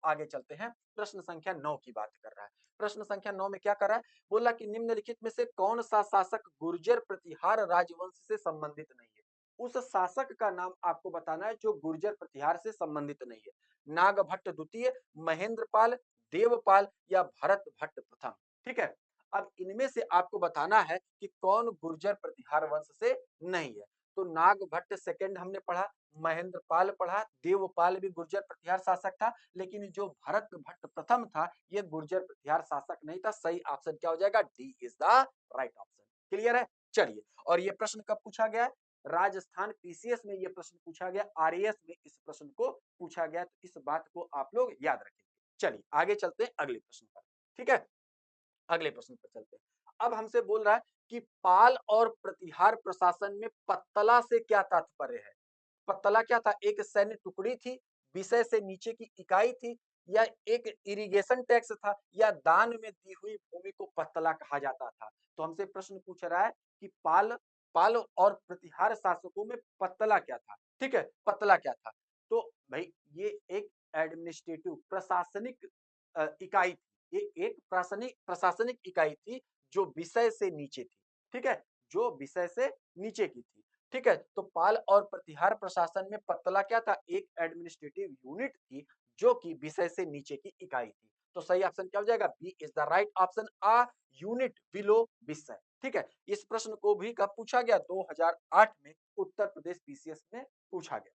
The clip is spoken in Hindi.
आगे चलते हैं, प्रश्न संख्या 9 की बात कर रहा है। प्रश्न संख्या 9 में क्या कर रहा है? बोला कि निम्नलिखित में से कौन सा शासक गुर्जर प्रतिहार राजवंश से संबंधित नहीं है? उस शासक का नाम आपको बताना है जो गुर्जर प्रतिहार से संबंधित नहीं है। नागभट्ट द्वितीय, महेंद्रपाल, देवपाल या भरत भट्ट प्रथम। ठीक है। अब इनमें से आपको बताना है कि कौन गुर्जर प्रतिहार वंश से नहीं है। तो नागभट्ट सेकंड हमने पढ़ा, महेंद्रपाल पढ़ा, देवपाल भी गुर्जर प्रतिहार शासक था, लेकिन जो भरत भट्ट प्रथम था ये गुर्जर प्रतिहार शासक नहीं था। सही ऑप्शन क्या हो जाएगा? D is the right option. Clear है? चलिए, और ये प्रश्न कब पूछा गया है? राजस्थान पीसीएस में ये प्रश्न पूछा गया, आरएएस में इस प्रश्न को पूछा गया, तो इस बात को आप लोग याद रखेंगे। चलिए आगे चलते हैं अगले प्रश्न पर। ठीक है, अगले प्रश्न पर चलते हैं। अब हमसे बोल रहा है कि पाल और प्रतिहार प्रशासन में पत्तला से क्या तात्पर्य है? पत्तला क्या था? एक सैन्य टुकड़ी थी, विषय से नीचे की इकाई थी, या एक इरिगेशन टैक्स था, या दान में दी हुई भूमि को पत्तला कहा जाता था? तो हमसे प्रश्न पूछ रहा है कि पाल पाल और प्रतिहार शासकों में पत्तला क्या था? ठीक है, पत्तला क्या था? तो भाई ये एक एडमिनिस्ट्रेटिव प्रशासनिक इकाई थी। ये एक प्रशासनिक प्रशासनिक इकाई थी जो विषय से नीचे थी। ठीक है, जो विषय से नीचे की थी। ठीक है, तो पाल और प्रतिहार प्रशासन में पत्तला क्या था? एक एडमिनिस्ट्रेटिव यूनिट थी जो कि विषय से नीचे की इकाई थी। तो सही ऑप्शन क्या हो जाएगा? B is the right option, a unit below विषय। ठीक है, इस प्रश्न को भी कब पूछा गया? 2008 में उत्तर प्रदेश पीसीएस में पूछा गया।